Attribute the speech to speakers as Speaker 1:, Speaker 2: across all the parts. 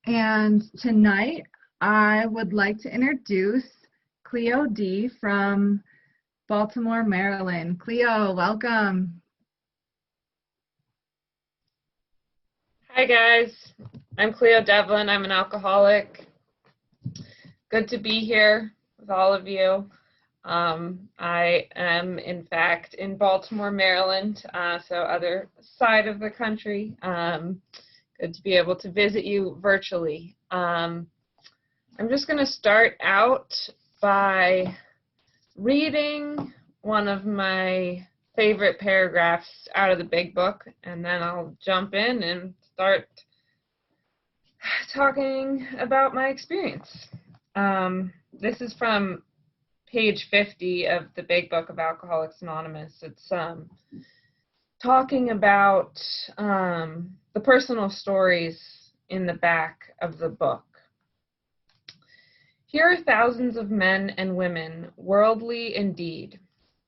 Speaker 1: And tonight I would like to introduce Cleo D from Baltimore, Maryland. Cleo, welcome.
Speaker 2: Hi guys, I'm Cleo Devlin. I'm an alcoholic. Good to be here with all of you. I am in fact in Baltimore, Maryland, so other side of the country. Good to be able to visit you virtually. I'm just going to start out by reading one of my favorite paragraphs out of the big book, and then I'll jump in and start talking about my experience. This is from page 50 of the big book of Alcoholics Anonymous. It's talking about the personal stories in the back of the book. Here are thousands of men and women, worldly indeed.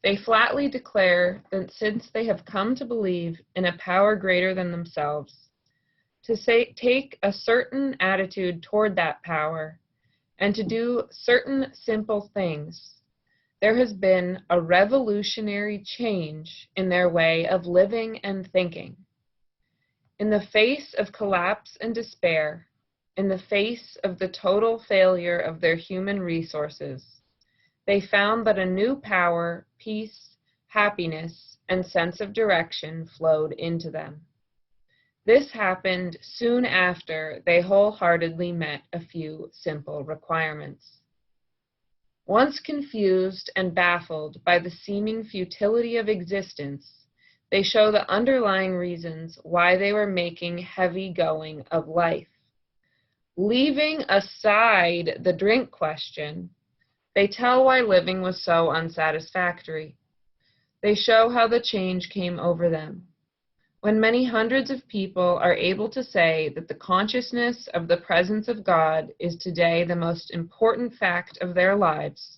Speaker 2: They flatly declare that since they have come to believe in a power greater than themselves, to take a certain attitude toward that power, and to do certain simple things, there has been a revolutionary change in their way of living and thinking. In the face of collapse and despair, in the face of the total failure of their human resources, they found that a new power, peace, happiness, and sense of direction flowed into them. This happened soon after they wholeheartedly met a few simple requirements. Once confused and baffled by the seeming futility of existence, they show the underlying reasons why they were making heavy going of life. Leaving aside the drink question, they tell why living was so unsatisfactory. They show how the change came over them. When many hundreds of people are able to say that the consciousness of the presence of God is today the most important fact of their lives,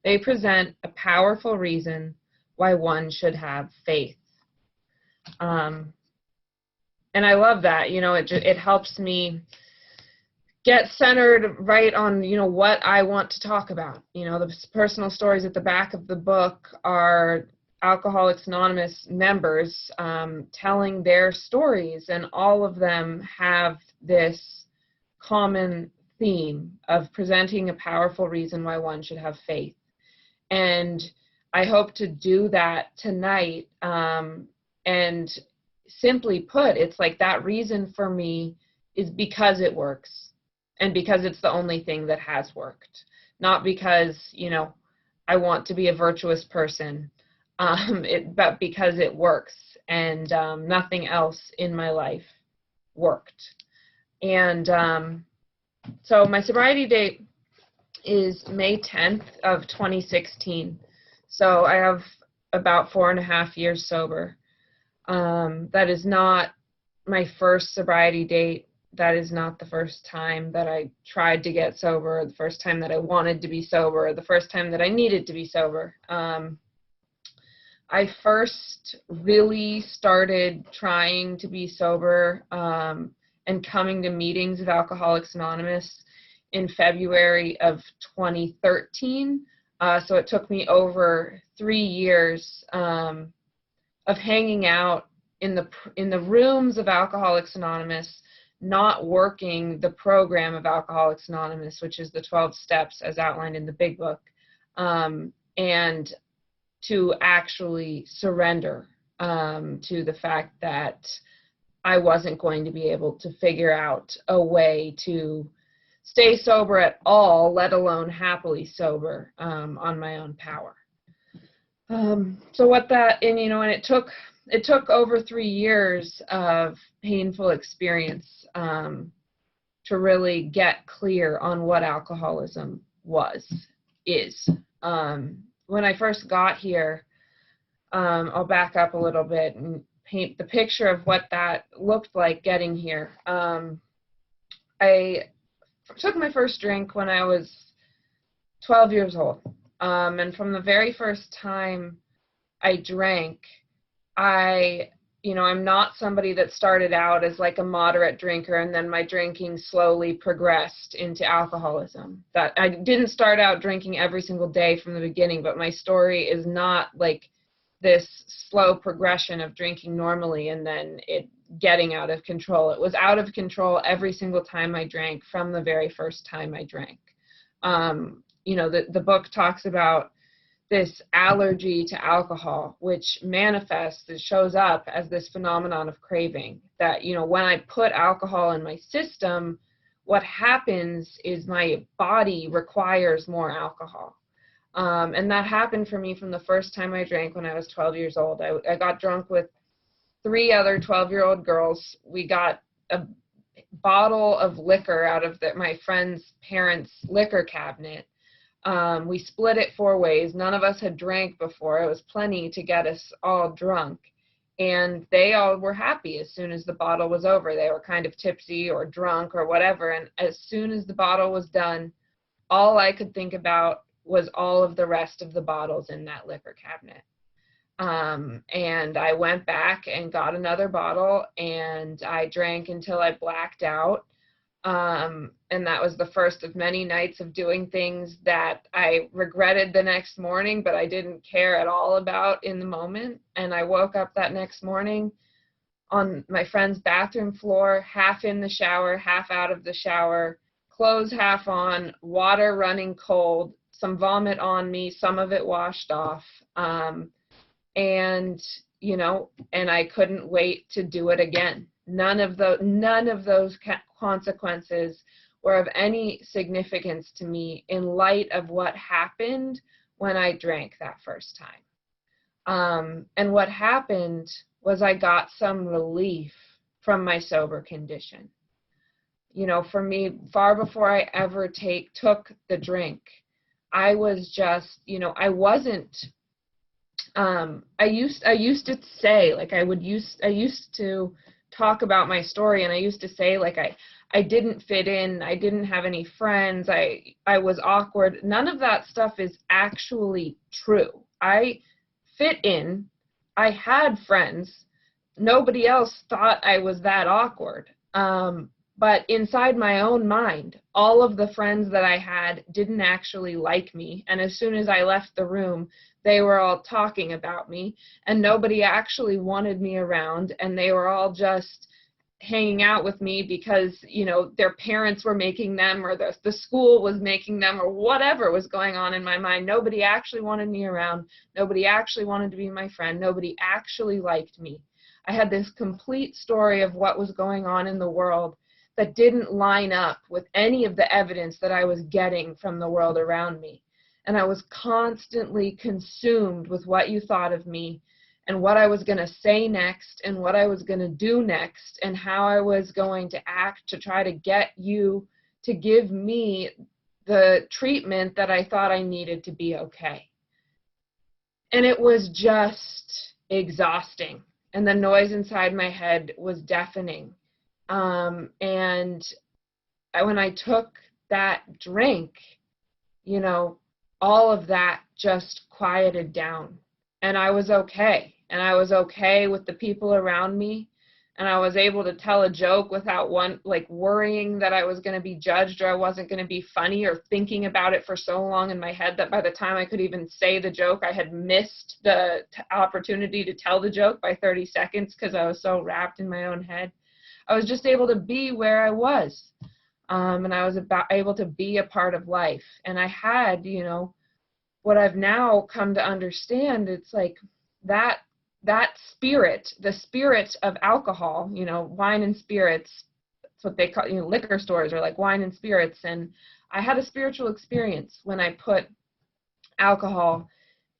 Speaker 2: they present a powerful reason why one should have faith. And I love that. It helps me get centered right on, what I want to talk about. The personal stories at the back of the book are Alcoholics Anonymous members telling their stories, and all of them have this common theme of presenting a powerful reason why one should have faith. And I hope to do that tonight. And simply put, it's like that reason for me is because it works, and because it's the only thing that has worked. Not because, I want to be a virtuous person, but because it works, and nothing else in my life worked. And so my sobriety date is May 10th of 2016. So I have about 4.5 years sober. That is not my first sobriety date. That is not the first time that I tried to get sober, the first time that I wanted to be sober, the first time that I needed to be sober. I first really started trying to be sober and coming to meetings of Alcoholics Anonymous in February of 2013. So it took me over 3 years of hanging out in the rooms of Alcoholics Anonymous, not working the program of Alcoholics Anonymous, which is the 12 steps as outlined in the big book, and to actually surrender to the fact that I wasn't going to be able to figure out a way to stay sober at all, let alone happily sober on my own power. So what that, and it took over 3 years of painful experience to really get clear on what alcoholism is. When I first got here, I'll back up a little bit and paint the picture of what that looked like getting here. I took my first drink when I was 12 years old. And from the very first time I drank, I I'm not somebody that started out as like a moderate drinker and then my drinking slowly progressed into alcoholism. That I didn't start out drinking every single day from the beginning, but my story is not like this slow progression of drinking normally and then it getting out of control. It was out of control every single time I drank from the very first time I drank. The book talks about this allergy to alcohol, which manifests, it shows up as this phenomenon of craving that, when I put alcohol in my system, what happens is my body requires more alcohol. And that happened for me from the first time I drank when I was 12 years old. I got drunk with 3 other 12-year-old girls. We got a bottle of liquor out of my friend's parents' liquor cabinet. We split it 4 ways. None of us had drank before. It was plenty to get us all drunk. And they all were happy as soon as the bottle was over. They were kind of tipsy or drunk or whatever. And as soon as the bottle was done, all I could think about was all of the rest of the bottles in that liquor cabinet. And I went back and got another bottle and I drank until I blacked out. And that was the first of many nights of doing things that I regretted the next morning, but I didn't care at all about in the moment. And I woke up that next morning on my friend's bathroom floor, half in the shower, half out of the shower, clothes half on, water running cold, some vomit on me, some of it washed off. And I couldn't wait to do it again. None of those consequences were of any significance to me in light of what happened when I drank that first time. And what happened was I got some relief from my sober condition. For me, far before I ever took the drink, I was just, I wasn't. I used to say, like, I used to talk about my story, and I used to say, like, I didn't fit in, I didn't have any friends, I was awkward. None of that stuff is actually true. I fit in, I had friends, nobody else thought I was that awkward. But inside my own mind, all of the friends that I had didn't actually like me, and as soon as I left the room, they were all talking about me, and nobody actually wanted me around, and they were all just hanging out with me because, their parents were making them, or the school was making them, or whatever was going on in my mind. Nobody actually wanted me around. Nobody actually wanted to be my friend. Nobody actually liked me. I had this complete story of what was going on in the world that didn't line up with any of the evidence that I was getting from the world around me. And I was constantly consumed with what you thought of me and what I was going to say next and what I was going to do next and how I was going to act to try to get you to give me the treatment that I thought I needed to be okay. And it was just exhausting. And the noise inside my head was deafening. And when I took that drink, all of that just quieted down, and I was okay. And I was okay with the people around me, and I was able to tell a joke without worrying that I was going to be judged or I wasn't going to be funny, or thinking about it for so long in my head that by the time I could even say the joke, I had missed the opportunity to tell the joke by 30 seconds because I was so wrapped in my own head. I was just able to be where I was. And I was able to be a part of life. And I had, what I've now come to understand, it's like that spirit, the spirit of alcohol, wine and spirits, that's what they call, liquor stores are like wine and spirits. And I had a spiritual experience when I put alcohol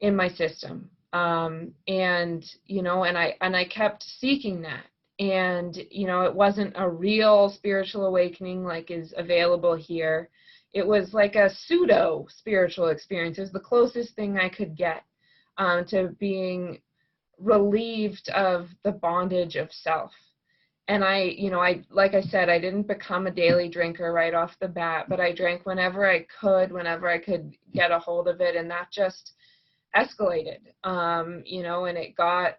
Speaker 2: in my system. And I kept seeking that. And, it wasn't a real spiritual awakening like is available here. It was like a pseudo spiritual experience. It was the closest thing I could get to being relieved of the bondage of self. And I like I said, I didn't become a daily drinker right off the bat, but I drank whenever I could get a hold of it. And that just escalated, and it got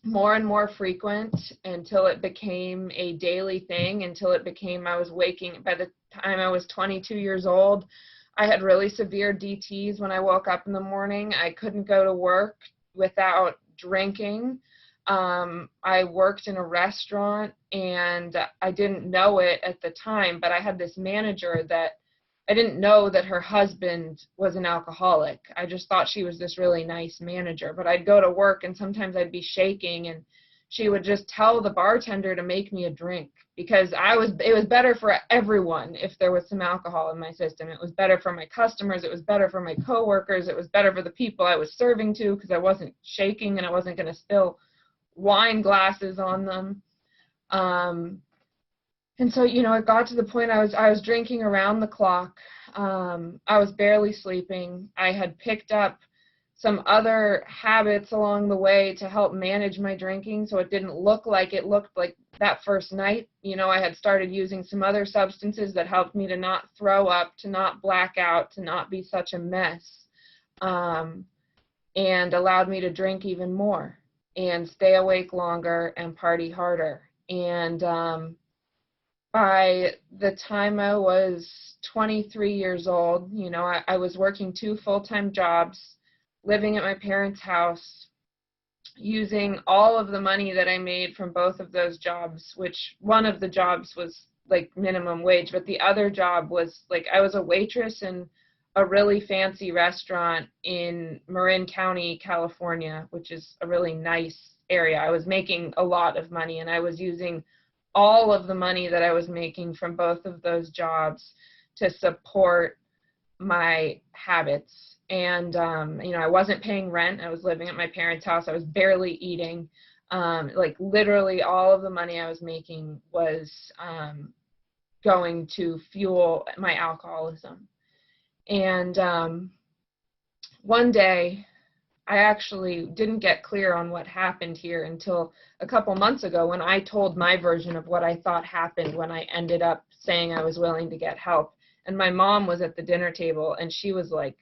Speaker 2: more and more frequent until it became a daily thing, until it became I was waking, by the time I was 22 years old, I had really severe DTs when I woke up in the morning. I couldn't go to work without drinking. I worked in a restaurant, and I didn't know it at the time, but I had this manager that I didn't know that her husband was an alcoholic. I just thought she was this really nice manager. But I'd go to work, and sometimes I'd be shaking, and she would just tell the bartender to make me a drink, because it was better for everyone if there was some alcohol in my system. It was better for my customers. It was better for my coworkers. It was better for the people I was serving to, because I wasn't shaking and I wasn't going to spill wine glasses on them. And so, it got to the point I was drinking around the clock. I was barely sleeping. I had picked up some other habits along the way to help manage my drinking, so it didn't look like it looked like that first night. I had started using some other substances that helped me to not throw up, to not black out, to not be such a mess, and allowed me to drink even more and stay awake longer and party harder. And by the time I was 23 years old, I was working 2 full-time jobs, living at my parents' house, using all of the money that I made from both of those jobs, which one of the jobs was like minimum wage, but the other job was like I was a waitress in a really fancy restaurant in Marin County, California, which is a really nice area. I was making a lot of money, and I was using all of the money that I was making from both of those jobs to support my habits. And, I wasn't paying rent. I was living at my parents' house. I was barely eating. Like literally all of the money I was making was going to fuel my alcoholism. And one day, I actually didn't get clear on what happened here until a couple months ago, when I told my version of what I thought happened when I ended up saying I was willing to get help. And my mom was at the dinner table, and she was like,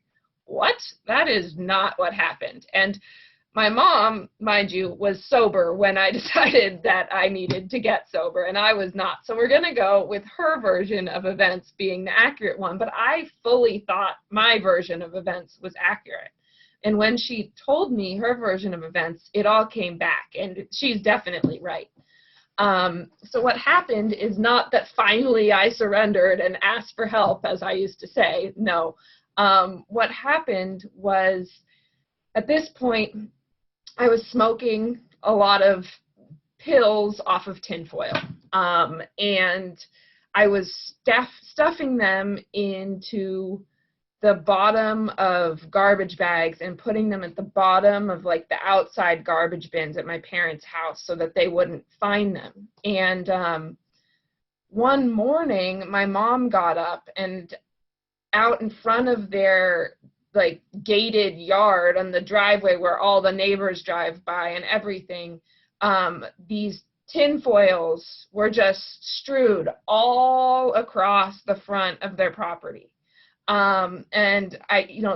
Speaker 2: "What? That is not what happened." And my mom, mind you, was sober when I decided that I needed to get sober, and I was not. So we're going to go with her version of events being the accurate one, but I fully thought my version of events was accurate. And when she told me her version of events, it all came back, and she's definitely right. So what happened is not that finally I surrendered and asked for help, as I used to say. No. What happened was, at this point, I was smoking a lot of pills off of tinfoil, and I was stuffing them into the bottom of garbage bags and putting them at the bottom of like the outside garbage bins at my parents' house so that they wouldn't find them. And one morning, my mom got up, and out in front of their like gated yard on the driveway where all the neighbors drive by and everything, these tin foils were just strewed all across the front of their property. And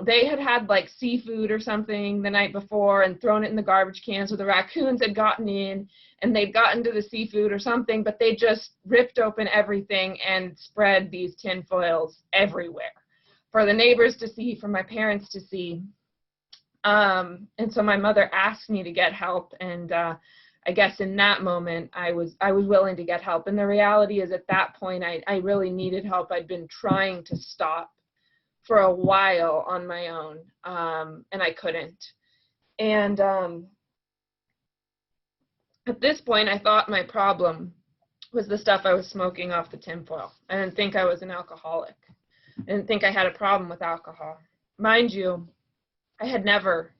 Speaker 2: they had like seafood or something the night before and thrown it in the garbage can. So the raccoons had gotten in, and they'd gotten to the seafood or something, but they just ripped open everything and spread these tin foils everywhere for the neighbors to see, for my parents to see. And so my mother asked me to get help. And, I guess in that moment, I was willing to get help. And the reality is, at that point, I really needed help. I'd been trying to stop for a while on my own, and I couldn't. And at this point, I thought my problem was the stuff I was smoking off the tinfoil. I didn't think I was an alcoholic. I didn't think I had a problem with alcohol. Mind you, I had never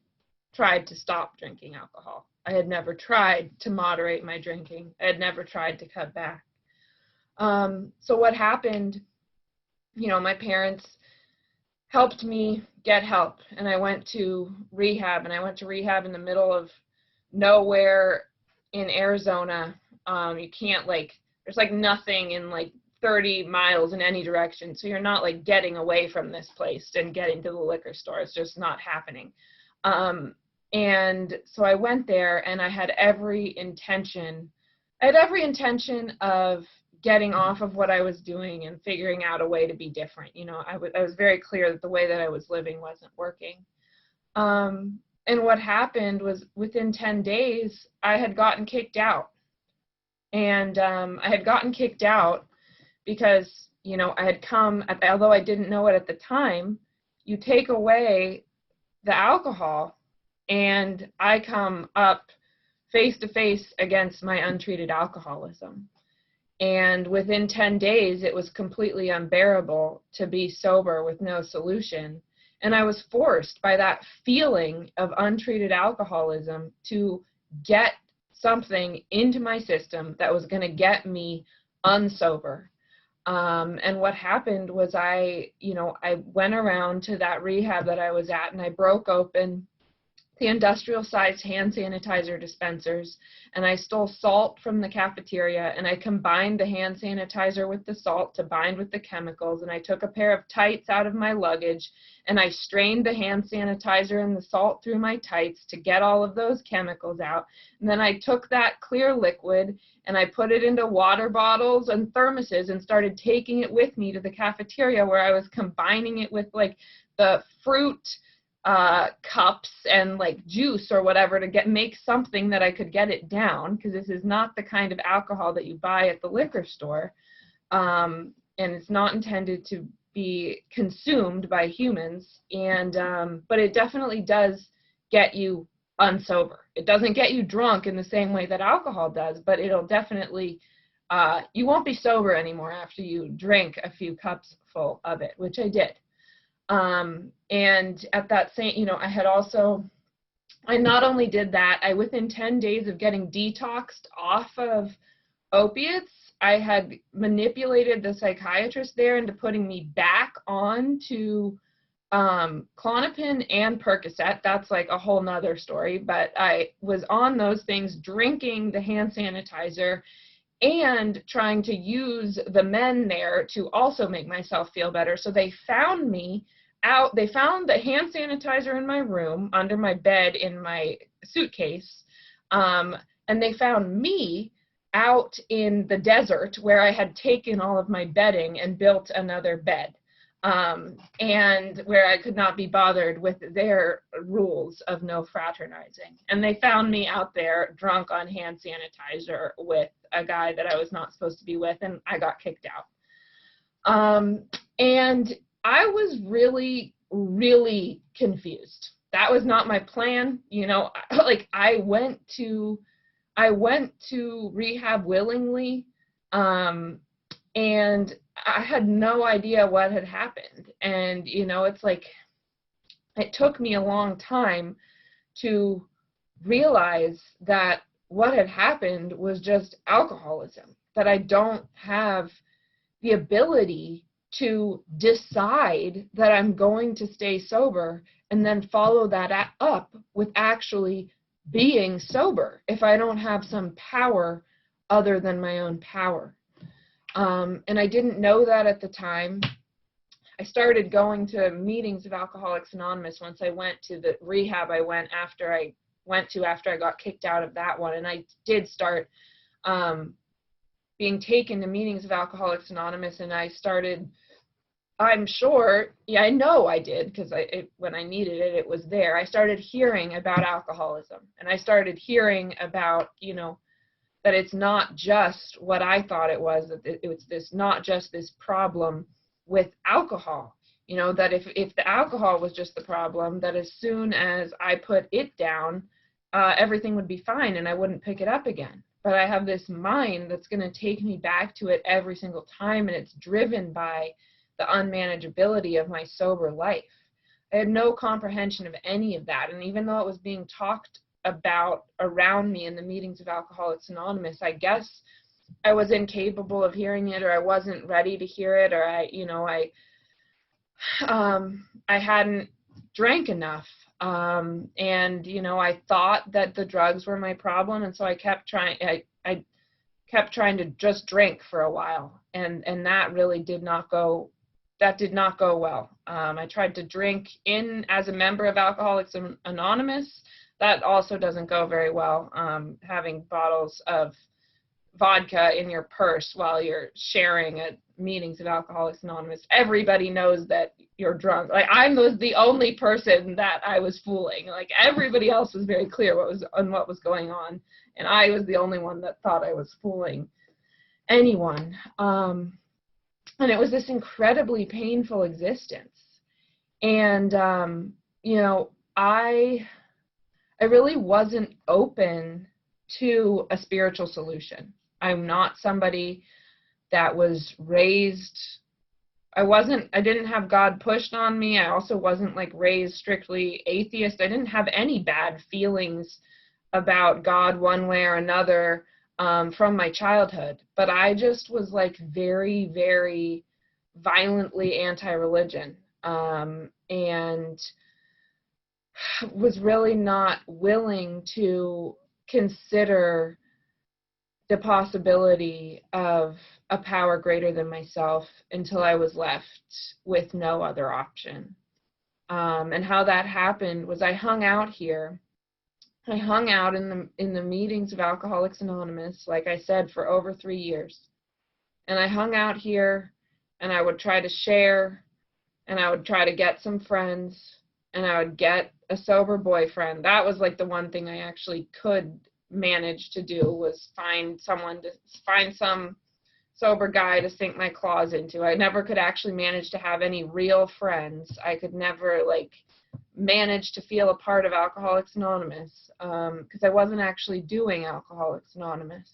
Speaker 2: tried to stop drinking alcohol. I had never tried to moderate my drinking. I had never tried to cut back. So what happened, my parents helped me get help, and I went to rehab, and I went to rehab in the middle of nowhere in Arizona. You can't there's like nothing in like 30 miles in any direction, so you're not like getting away from this place and getting to the liquor store. It's just not happening. And so I went there, and I had every intention of getting off of what I was doing and figuring out a way to be different. You know, I was very clear that the way that I was living wasn't working. And what happened was, within 10 days, I had gotten kicked out. And I had gotten kicked out because, you know, I had come, although I didn't know it at the time, you take away the alcohol, and I come up face to face against my untreated alcoholism. And within 10 days, it was completely unbearable to be sober with no solution. And I was forced by that feeling of untreated alcoholism to get something into my system that was going to get me unsober. And what happened was I went around to that rehab that I was at, and I broke open the industrial-sized hand sanitizer dispensers, and I stole salt from the cafeteria, and I combined the hand sanitizer with the salt to bind with the chemicals, and I took a pair of tights out of my luggage, and I strained the hand sanitizer and the salt through my tights to get all of those chemicals out. And then I took that clear liquid and I put it into water bottles and thermoses and started taking it with me to the cafeteria, where I was combining it with like the fruit cups and like juice or whatever to make something that I could get it down, because this is not the kind of alcohol that you buy at the liquor store, and it's not intended to be consumed by humans. And but it definitely does get you unsober. It doesn't get you drunk in the same way that alcohol does, but it'll definitely you won't be sober anymore after you drink a few cups full of it, which I did. And at that same, I not only did that, within 10 days of getting detoxed off of opiates, I had manipulated the psychiatrist there into putting me back on to Klonopin and Percocet. That's like a whole nother story, but I was on those things, drinking the hand sanitizer and trying to use the men there to also make myself feel better. So they found me out. They found the hand sanitizer in my room, under my bed, in my suitcase, and they found me out in the desert where I had taken all of my bedding and built another bed, and where I could not be bothered with their rules of no fraternizing. And they found me out there drunk on hand sanitizer with a guy that I was not supposed to be with, and I got kicked out. And I was really, really confused. That was not my plan. You know, like I went to rehab willingly, and I had no idea what had happened. And, you know, it's like, it took me a long time to realize that what had happened was just alcoholism, that I don't have the ability to decide that I'm going to stay sober and then follow that up with actually being sober if I don't have some power other than my own power. And I didn't know that at the time. I started going to meetings of Alcoholics Anonymous once I went to the rehab I went after I got kicked out of that one. And I did start being taken to meetings of Alcoholics Anonymous, and I started, I'm sure, yeah, I know I did, because when I needed it, it was there. I started hearing about alcoholism, and I started hearing about, you know, that it's not just what I thought it was, that it was this, not just this problem with alcohol, you know, that if the alcohol was just the problem, that as soon as I put it down, everything would be fine and I wouldn't pick it up again. But I have this mind that's going to take me back to it every single time, and it's driven by the unmanageability of my sober life. I had no comprehension of any of that, and even though it was being talked about around me in the meetings of Alcoholics Anonymous, I guess I was incapable of hearing it, or I wasn't ready to hear it, or I hadn't drank enough. And, you know, I thought that the drugs were my problem, and so I kept trying to just drink for a while, and that really did not go well. I tried to drink in as a member of Alcoholics Anonymous. that also doesn't go very well, having bottles of vodka in your purse while you're sharing at meetings of Alcoholics Anonymous. Everybody knows that you're drunk. Like, I'm the only person that I was fooling. Like, everybody else was very clear what was going on, and I was the only one that thought I was fooling anyone. And it was this incredibly painful existence. And I really wasn't open to a spiritual solution. I'm not somebody that was raised, I didn't have God pushed on me. I also wasn't like raised strictly atheist. I didn't have any bad feelings about God one way or another from my childhood. But I just was like very, very violently anti-religion, and was really not willing to consider the possibility of a power greater than myself until I was left with no other option. And how that happened was I hung out here. I hung out in the meetings of Alcoholics Anonymous, like I said, for over 3 years. And I hung out here, and I would try to share, and I would try to get some friends, and I would get a sober boyfriend. That was like the one thing I actually could manage to do, was find some sober guy to sink my claws into. I never could actually manage to have any real friends. I could never manage to feel a part of Alcoholics Anonymous, because I wasn't actually doing Alcoholics Anonymous.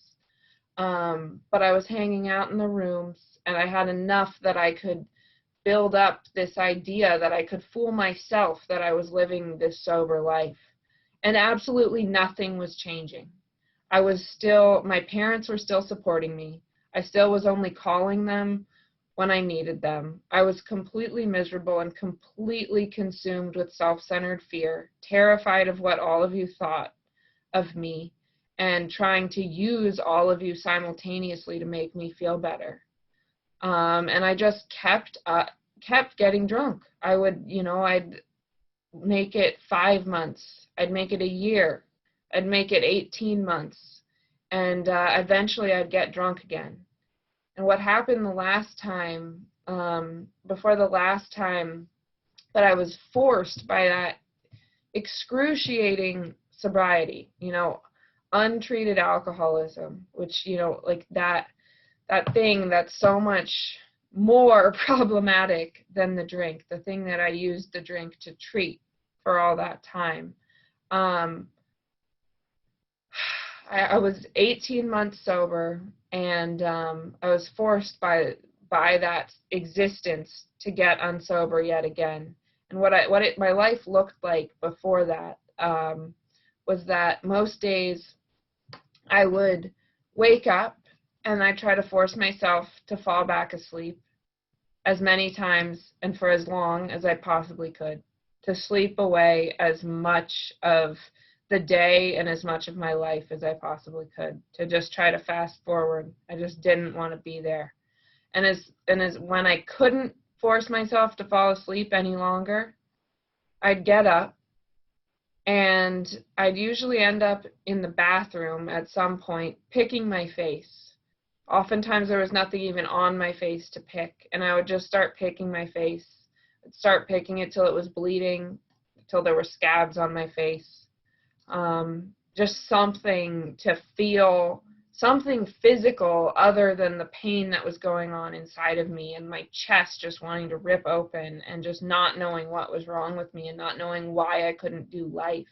Speaker 2: But I was hanging out in the rooms, and I had enough that I could build up this idea that I could fool myself that I was living this sober life. And absolutely nothing was changing. My parents were still supporting me. I still was only calling them when I needed them. I was completely miserable and completely consumed with self-centered fear, terrified of what all of you thought of me, and trying to use all of you simultaneously to make me feel better. And I just kept getting drunk. I'd make it 5 months. I'd make it a year. I'd make it 18 months. And eventually I'd get drunk again. And what happened the last time, before the last time that I was forced by that excruciating sobriety, untreated alcoholism, which, that thing that's so much more problematic than the drink, the thing that I used the drink to treat for all that time. I was 18 months sober, and I was forced by that existence to get unsober yet again. And my life looked like before that was that most days I would wake up and I'd try to force myself to fall back asleep as many times and for as long as I possibly could, to sleep away as much of the day and as much of my life as I possibly could, to just try to fast forward. I just didn't want to be there. And as when I couldn't force myself to fall asleep any longer, I'd get up, and I'd usually end up in the bathroom at some point picking my face. Oftentimes there was nothing even on my face to pick, and I would just start picking my face. I'd start picking it till it was bleeding, till there were scabs on my face. Just something to feel, something physical other than the pain that was going on inside of me, and my chest just wanting to rip open, and just not knowing what was wrong with me, and not knowing why I couldn't do life.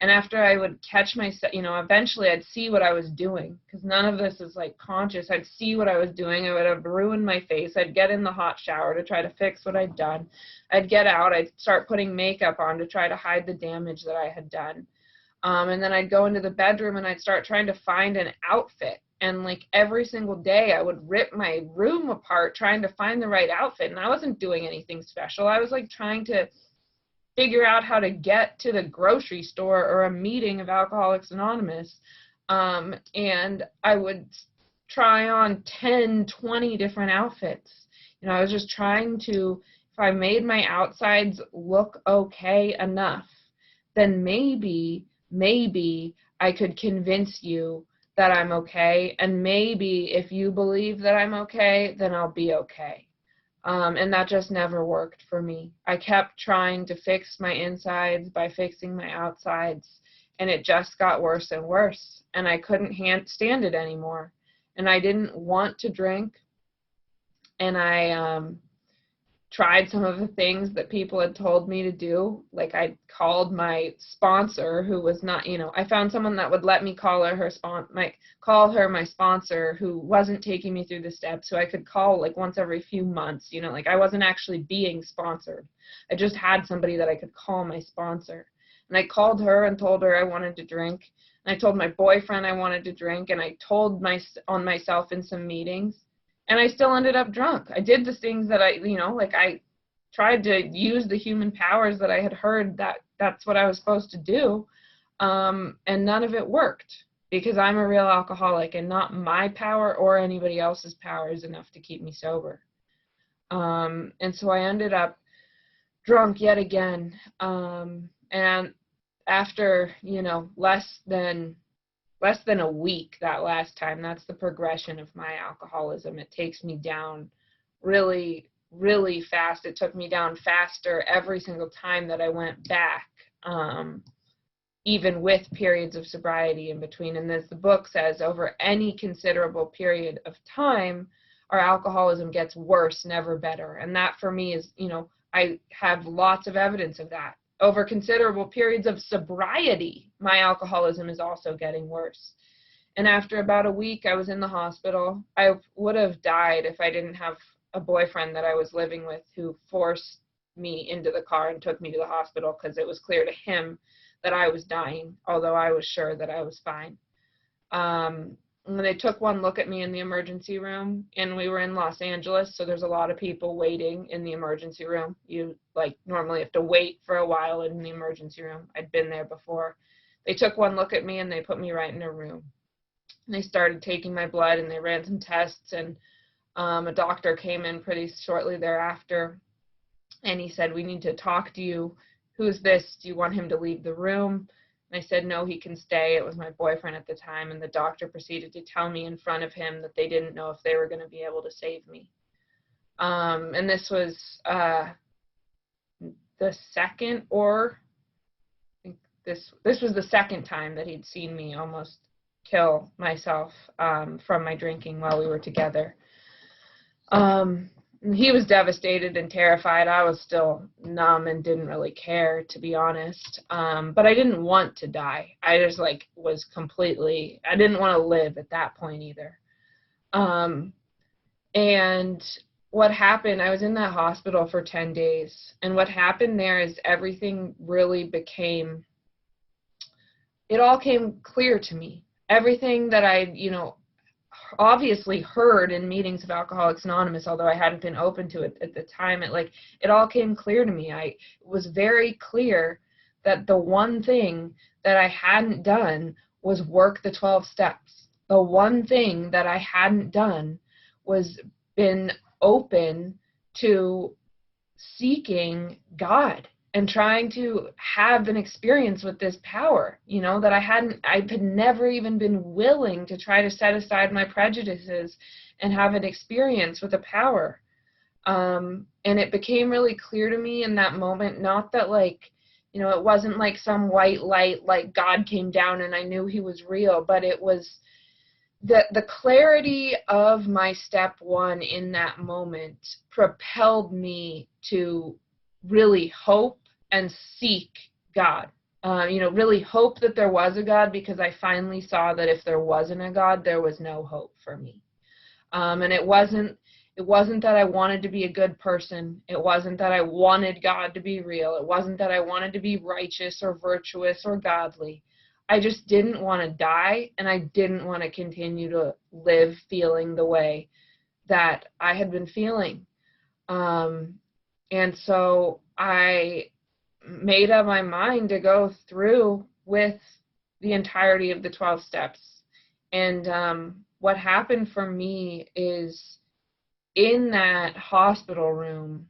Speaker 2: And after I would catch myself, eventually I'd see what I was doing, because none of this is conscious. I'd see what I was doing. I would have ruined my face. I'd get in the hot shower to try to fix what I'd done. I'd get out. I'd start putting makeup on to try to hide the damage that I had done. And then I'd go into the bedroom and I'd start trying to find an outfit. And every single day I would rip my room apart trying to find the right outfit. And I wasn't doing anything special. I was trying to figure out how to get to the grocery store or a meeting of Alcoholics Anonymous. And I would try on 10, 20 different outfits. I was just trying to, if I made my outsides look okay enough, then maybe I could convince you that I'm okay. And maybe if you believe that I'm okay, then I'll be okay. And that just never worked for me. I kept trying to fix my insides by fixing my outsides, and it just got worse and worse. And I couldn't stand it anymore. And I didn't want to drink. And I tried some of the things that people had told me to do. Like I called my sponsor, who was not, I found someone that would let me call her my sponsor, who wasn't taking me through the steps, who I could call like once every few months. Like I wasn't actually being sponsored. I just had somebody that I could call my sponsor. And I called her and told her I wanted to drink. And I told my boyfriend I wanted to drink, and I told on myself in some meetings. And I still ended up drunk. I did the things that I tried to use the human powers that I had heard that's what I was supposed to do. And none of it worked, because I'm a real alcoholic, and not my power or anybody else's power is enough to keep me sober. And so I ended up drunk yet again. And after, less than a week that last time, that's the progression of my alcoholism. It takes me down really, really fast. It took me down faster every single time that I went back, even with periods of sobriety in between. And as the book says, over any considerable period of time, our alcoholism gets worse, never better. And that for me is, I have lots of evidence of that. Over considerable periods of sobriety, my alcoholism is also getting worse. And after about a week, I was in the hospital. I would have died if I didn't have a boyfriend that I was living with who forced me into the car and took me to the hospital, because it was clear to him that I was dying, although I was sure that I was fine. And they took one look at me in the emergency room, and we were in Los Angeles, so there's a lot of people waiting in the emergency room. You normally have to wait for a while in the emergency room. I'd been there before. They took one look at me and they put me right in a room. And they started taking my blood, and they ran some tests, and a doctor came in pretty shortly thereafter, and he said, "We need to talk to you. Who's this? Do you want him to leave the room?" And I said, "No, he can stay." It was my boyfriend at the time, and the doctor proceeded to tell me in front of him that they didn't know if they were going to be able to save me. And this was the second, or I think this was the second time that he'd seen me almost kill myself from my drinking while we were together. He was devastated and terrified. I was still numb and didn't really care, to be honest. But I didn't want to die. I just was completely, I didn't want to live at that point either. And what happened, I was in that hospital for 10 days. And what happened there is everything really became, it all came clear to me. Everything that I, obviously heard in meetings of Alcoholics Anonymous, although I hadn't been open to it at the time, it all came clear to me. It was very clear that the one thing that I hadn't done was work the 12 steps. The one thing that I hadn't done was been open to seeking God and trying to have an experience with this power, that I had never even been willing to try to set aside my prejudices and have an experience with a power. And it became really clear to me in that moment, not that it wasn't like some white light, like God came down and I knew he was real, but it was the clarity of my step one in that moment propelled me to really hope and seek God. Really hope that there was a God, because I finally saw that if there wasn't a God, there was no hope for me. And it wasn't that I wanted to be a good person. It wasn't that I wanted God to be real. It wasn't that I wanted to be righteous or virtuous or godly. I just didn't want to die, and I didn't want to continue to live feeling the way that I had been feeling. And so I made up my mind to go through with the entirety of the 12 steps. And what happened for me is, in that hospital room,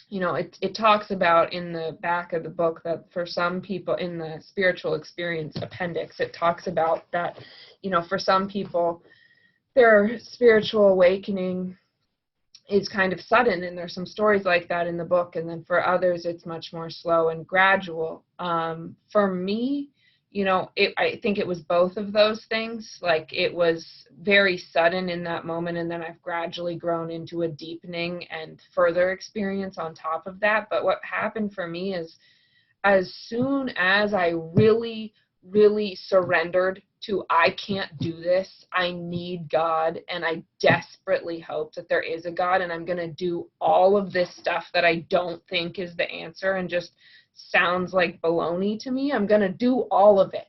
Speaker 2: it talks about in the back of the book that for some people in the spiritual experience appendix, it talks about that, for some people, their spiritual awakening is kind of sudden, and there's some stories like that in the book, and then for others it's much more slow and gradual. For me, I think it was both of those things. Like, it was very sudden in that moment, and then I've gradually grown into a deepening and further experience on top of that. But what happened for me is, as soon as I really, really surrendered to, I can't do this, I need God, and I desperately hope that there is a God, and I'm going to do all of this stuff that I don't think is the answer and just sounds like baloney to me. I'm going to do all of it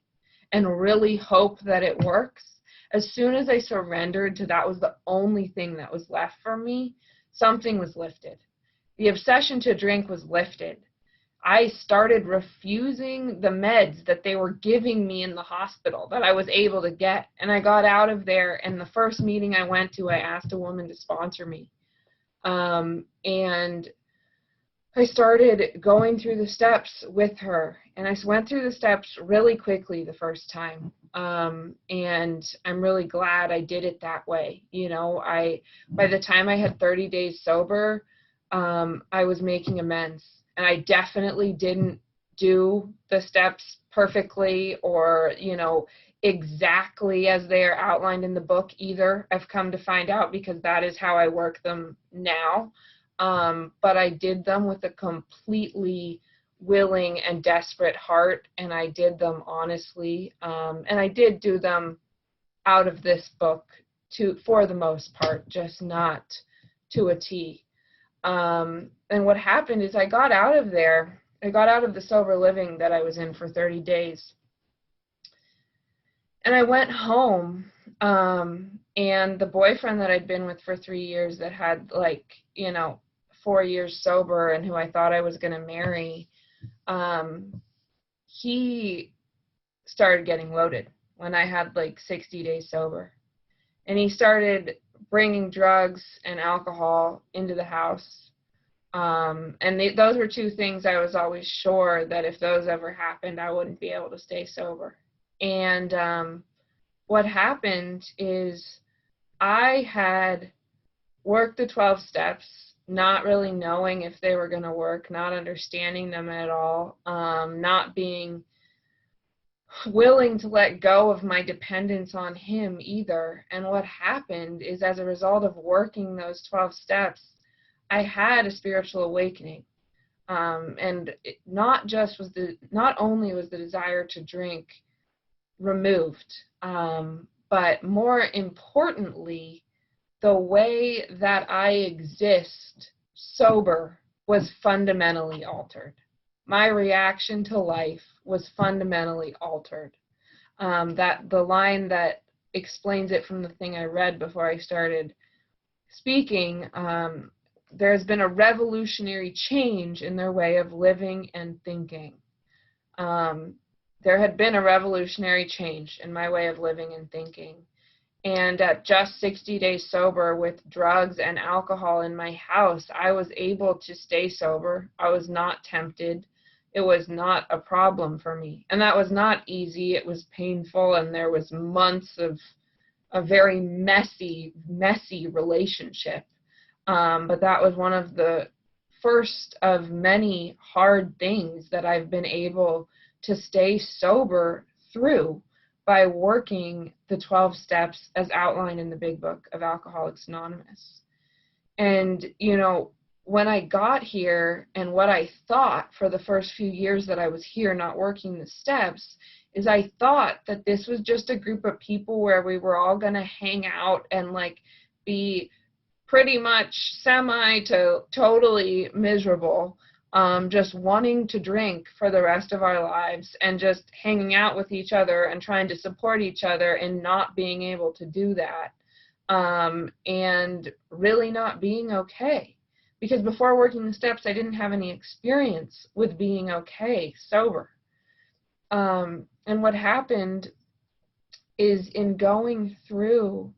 Speaker 2: and really hope that it works. As soon as I surrendered to that was the only thing that was left for me, something was lifted. The obsession to drink was lifted. I started refusing the meds that they were giving me in the hospital that I was able to get. And I got out of there, and the first meeting I went to, I asked a woman to sponsor me. And I started going through the steps with her, and I went through the steps really quickly the first time. And I'm really glad I did it that way. By the time I had 30 days sober, I was making amends. And I definitely didn't do the steps perfectly or, exactly as they are outlined in the book either. I've come to find out, because that is how I work them now. But I did them with a completely willing and desperate heart, and I did them honestly. And I did do them out of this book for the most part, just not to a T. And what happened is I got out of there. I got out of the sober living that I was in for 30 days. And I went home, and the boyfriend that I'd been with for 3 years that had 4 years sober and who I thought I was going to marry, he started getting loaded when I had 60 days sober. And he started bringing drugs and alcohol into the house. Those were two things I was always sure that if those ever happened, I wouldn't be able to stay sober. And what happened is I had worked the 12 steps, not really knowing if they were going to work, not understanding them at all, not being willing to let go of my dependence on him either. And what happened is, as a result of working those 12 steps, I had a spiritual awakening. And not only was the desire to drink removed, but more importantly, the way that I exist sober was fundamentally altered. My reaction to life was fundamentally altered. That the line that explains it from the thing I read before I started speaking, there's been a revolutionary change in their way of living and thinking. There had been a revolutionary change in my way of living and thinking. And at just 60 days sober with drugs and alcohol in my house, I was able to stay sober. I was not tempted. It was not a problem for me. And that was not easy. It was painful, and there was months of a very messy relationship. But that was one of the first of many hard things that I've been able to stay sober through by working the 12 steps as outlined in the big book of Alcoholics Anonymous. And, when I got here, and what I thought for the first few years that I was here not working the steps, is I thought that this was just a group of people where we were all going to hang out and be pretty much semi to totally miserable, just wanting to drink for the rest of our lives and just hanging out with each other and trying to support each other and not being able to do that, and really not being okay. Because before working the steps, I didn't have any experience with being okay sober. And what happened is, in going through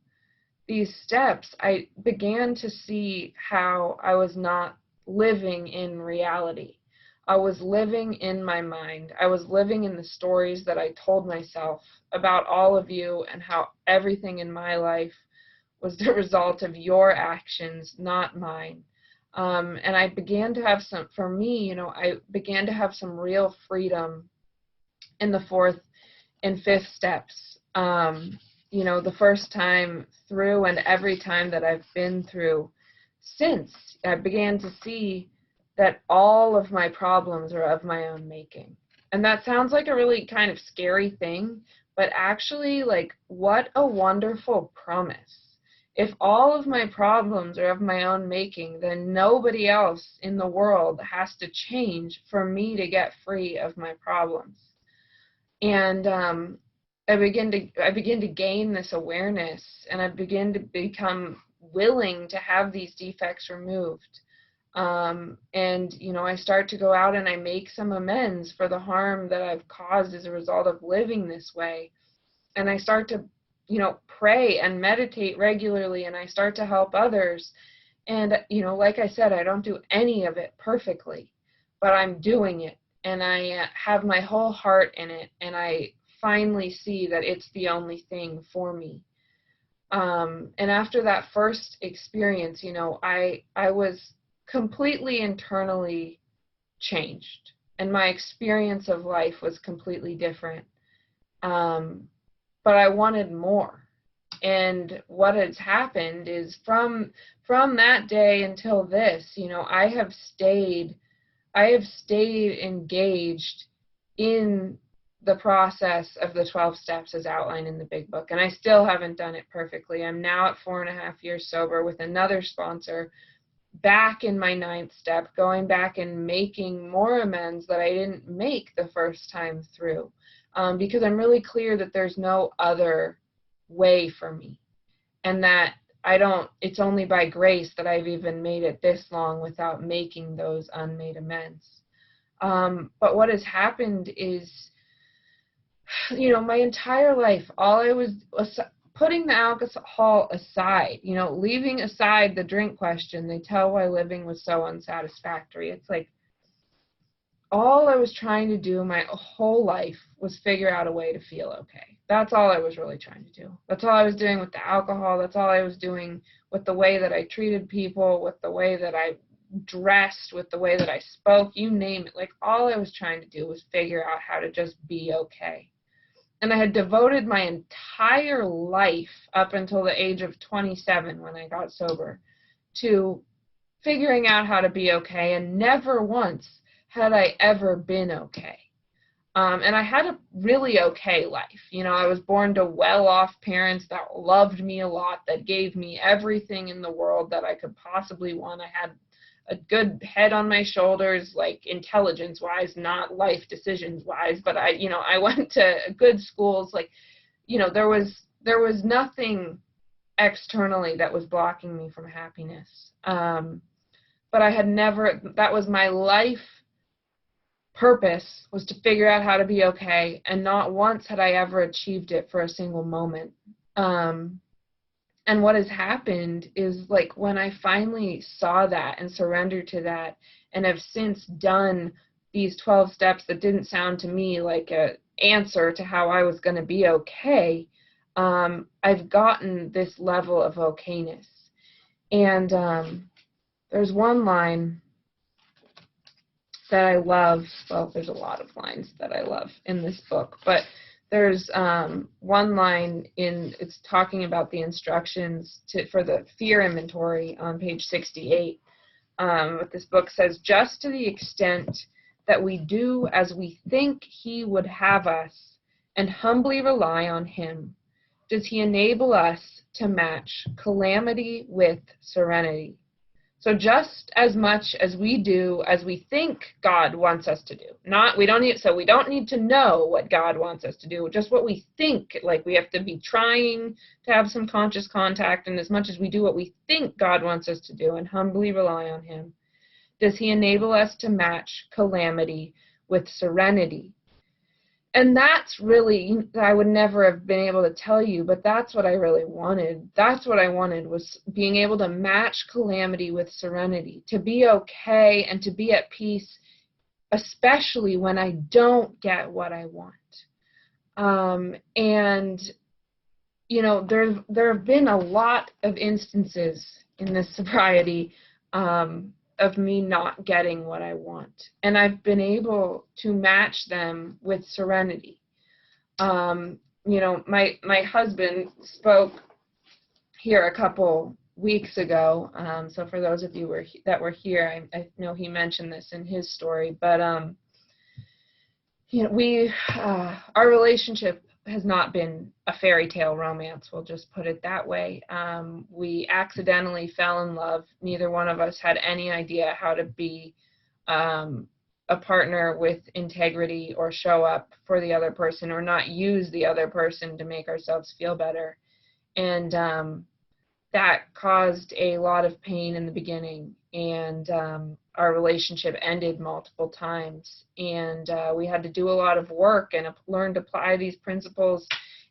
Speaker 2: these steps, I began to see how I was not living in reality. I was living in my mind. I was living in the stories that I told myself about all of you and how everything in my life was the result of your actions, not mine. And I began to have some, for me, I began to have some real freedom in the fourth and fifth steps. The first time through and every time that I've been through since, I began to see that all of my problems are of my own making. And that sounds like a really kind of scary thing, but actually, like, what a wonderful promise. If all of my problems are of my own making, then nobody else in the world has to change for me to get free of my problems. And I begin to gain this awareness, and I begin to become willing to have these defects removed. I start to go out and I make some amends for the harm that I've caused as a result of living this way. And I start to, pray and meditate regularly, and I start to help others. And, like I said, I don't do any of it perfectly, but I'm doing it, and I have my whole heart in it, and I finally see that it's the only thing for me. And after that first experience, I was completely internally changed, and my experience of life was completely different. But I wanted more. And what has happened is from that day until this, I have stayed engaged in the process of the 12 steps as outlined in the big book. And I still haven't done it perfectly. I'm now at 4.5 years sober with another sponsor, back in my 9th step, going back and making more amends that I didn't make the first time through. Because I'm really clear that there's no other way for me, and that it's only by grace that I've even made it this long without making those unmade amends. But what has happened is, my entire life, all I was putting the alcohol aside, leaving aside the drink question, they tell why living was so unsatisfactory. It's like, all I was trying to do my whole life was figure out a way to feel okay. That's all I was really trying to do. That's all I was doing with the alcohol. That's all I was doing with the way that I treated people, with the way that I dressed, with the way that I spoke, you name it. Like, all I was trying to do was figure out how to just be okay. And I had devoted my entire life up until the age of 27 when I got sober to figuring out how to be okay, and never once had I ever been okay. And I had a really okay life. I was born to well-off parents that loved me a lot, that gave me everything in the world that I could possibly want. I had a good head on my shoulders, like intelligence-wise, not life decisions-wise, but I went to good schools. Like, there was nothing externally that was blocking me from happiness. But I had never, that was my life purpose, was to figure out how to be okay, and not once had I ever achieved it for a single moment. And what has happened is, like, when I finally saw that and surrendered to that, and have since done these 12 steps that didn't sound to me like an answer to how I was going to be okay, I've gotten this level of okayness. And there's one line that I love. Well, there's a lot of lines that I love in this book, but there's one line it's talking about the instructions for the fear inventory on page 68. What this book says: just to the extent that we do as we think he would have us and humbly rely on him, does he enable us to match calamity with serenity. So just as much as we do as we think God wants us to do. We don't need to know what God wants us to do, just what we think. Like, we have to be trying to have some conscious contact, and as much as we do what we think God wants us to do and humbly rely on him, does he enable us to match calamity with serenity. And that's really, I would never have been able to tell you, but that's what I really wanted. That's what I wanted, was being able to match calamity with serenity, to be okay and to be at peace, especially when I don't get what I want. And there have been a lot of instances in this sobriety of me not getting what I want, and I've been able to match them with serenity. My husband spoke here a couple weeks ago. So for those of you that were here, I know he mentioned this in his story, but our relationship has not been a fairy tale romance, we'll just put it that way. We accidentally fell in love. Neither one of us had any idea how to be a partner with integrity, or show up for the other person, or not use the other person to make ourselves feel better. And that caused a lot of pain in the beginning, and our relationship ended multiple times, and we had to do a lot of work and learn to apply these principles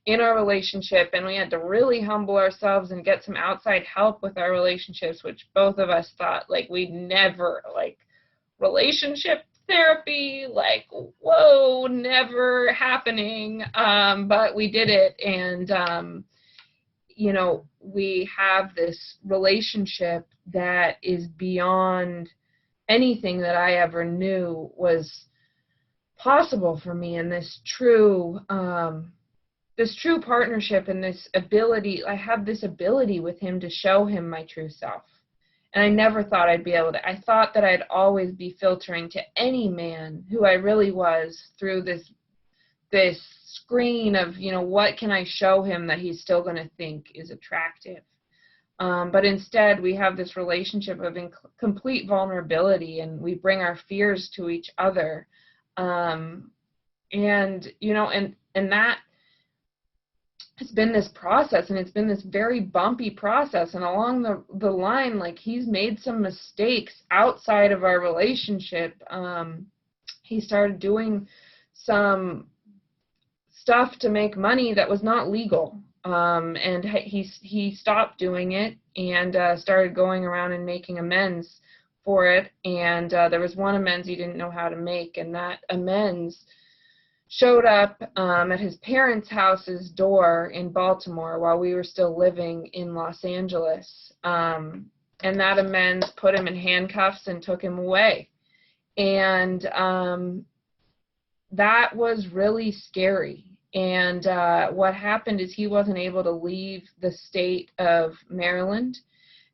Speaker 2: in our relationship, and we had to really humble ourselves and get some outside help with our relationships, which both of us thought, like, we'd never, like, relationship therapy, like, whoa, never happening, but we did it. And we have this relationship that is beyond anything that I ever knew was possible for me. And this true partnership, and this ability, I have this ability with him to show him my true self. And I never thought I'd be able to. I thought that I'd always be filtering to any man who I really was through this screen of, what can I show him that he's still going to think is attractive. But instead, we have this relationship of complete vulnerability, and we bring our fears to each other. And that it's been this process, and it's been this very bumpy process. And along the line, like, he's made some mistakes outside of our relationship. He started doing some stuff to make money that was not legal. And he stopped doing it, and started going around and making amends for it. And there was one amends he didn't know how to make, and that amends showed up at his parents' house's door in Baltimore while we were still living in Los Angeles. And that amends put him in handcuffs and took him away. And that was really scary. And what happened is he wasn't able to leave the state of Maryland.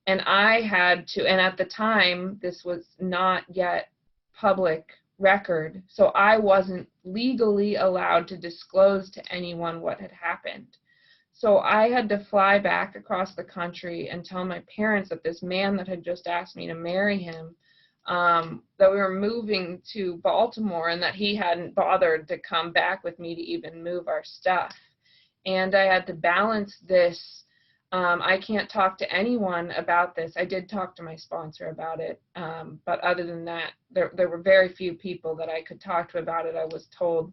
Speaker 2: And I had to, and at the time, this was not yet public record, so I wasn't legally allowed to disclose to anyone what had happened. So I had to fly back across the country and tell my parents that this man that had just asked me to marry him, that we were moving to Baltimore, and that he hadn't bothered to come back with me to even move our stuff. And I had to balance this. I can't talk to anyone about this. I did talk to my sponsor about it, but other than that, there were very few people that I could talk to about it. I was told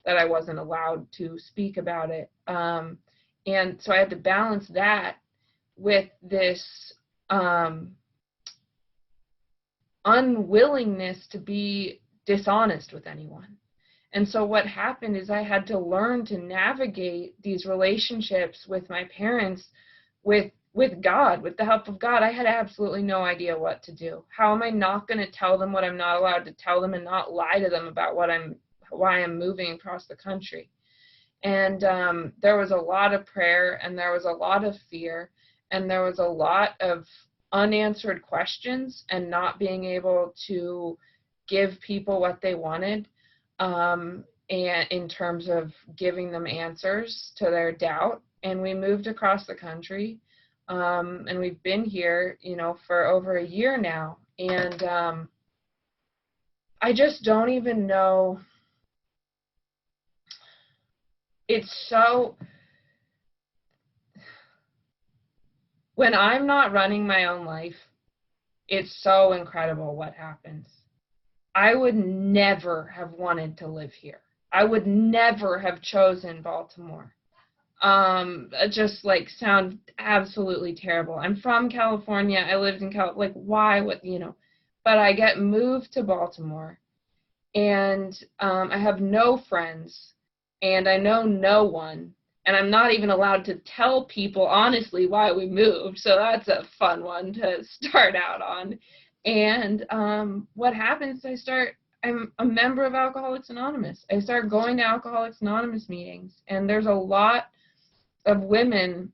Speaker 2: that I wasn't allowed to speak about it. And so I had to balance that with this unwillingness to be dishonest with anyone. And so what happened is I had to learn to navigate these relationships with my parents with God, with the help of God. I had absolutely no idea what to do. How am I not going to tell them what I'm not allowed to tell them, and not lie to them about why I'm moving across the country? And there was a lot of prayer, and there was a lot of fear, and there was a lot of unanswered questions, and not being able to give people what they wanted, and in terms of giving them answers to their doubt. And we moved across the country, and we've been here, for over a year now. And I just don't even know. It's so, when I'm not running my own life, it's so incredible what happens. I would never have wanted to live here. I would never have chosen Baltimore. Just like sound absolutely terrible. I'm from California. I lived in like why, what, but I get moved to Baltimore, and I have no friends, and I know no one, and I'm not even allowed to tell people honestly why we moved. So that's a fun one to start out on. And what happens? I'm a member of Alcoholics Anonymous. I start going to Alcoholics Anonymous meetings, and there's a lot of women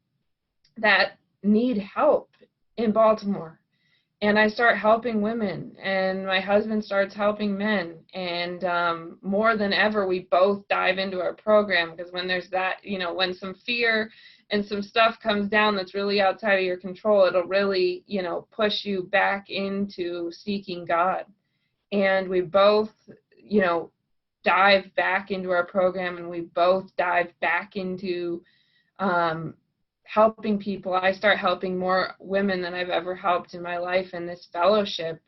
Speaker 2: that need help in Baltimore. And I start helping women, and my husband starts helping men. And more than ever, we both dive into our program, because when there's that, when some fear and some stuff comes down that's really outside of your control, it'll really, push you back into seeking God. And we both, dive back into our program, and we both dive back into helping people. I start helping more women than I've ever helped in my life, and this fellowship,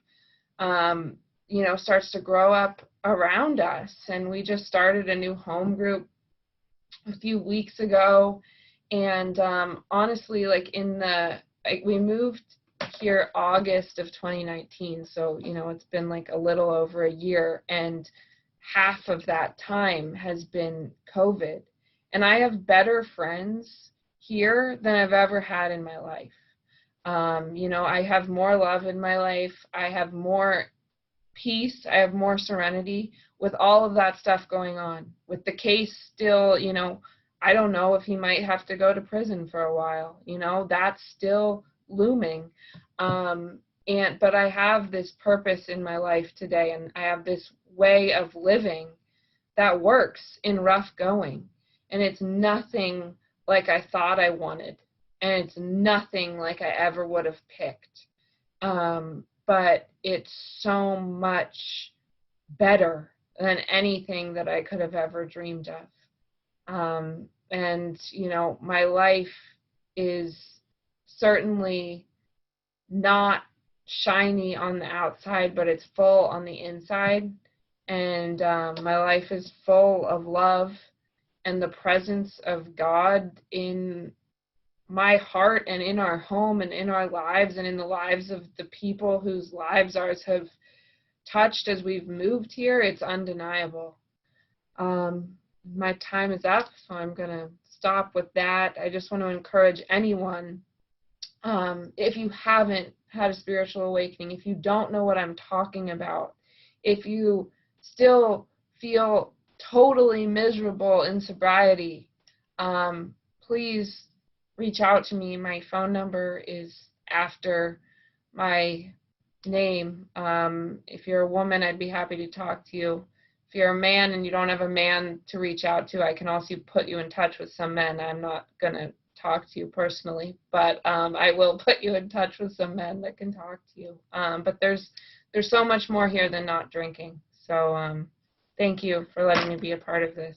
Speaker 2: starts to grow up around us. And we just started a new home group a few weeks ago, and honestly, we moved here August of 2019, so it's been like a little over a year, and half of that time has been COVID. And I have better friends here than I've ever had in my life. I have more love in my life. I have more peace. I have more serenity with all of that stuff going on. With the case still, I don't know if he might have to go to prison for a while. That's still looming. But I have this purpose in my life today, and I have this way of living that works in rough going. And it's nothing like I thought I wanted, and it's nothing like I ever would have picked. But it's so much better than anything that I could have ever dreamed of. My life is certainly not shiny on the outside, but it's full on the inside. And my life is full of love and the presence of God in my heart and in our home and in our lives and in the lives of the people whose lives ours have touched as we've moved here. It's undeniable. My time is up, so I'm going to stop with that. I just want to encourage anyone, if you haven't had a spiritual awakening, if you don't know what I'm talking about, if you still feel totally miserable in sobriety, please reach out to me. My phone number is after my name. If you're a woman, I'd be happy to talk to you. If you're a man and you don't have a man to reach out to, I can also put you in touch with some men. I'm not going to talk to you personally, but I will put you in touch with some men that can talk to you. But there's so much more here than not drinking. So thank you for letting me be a part of this.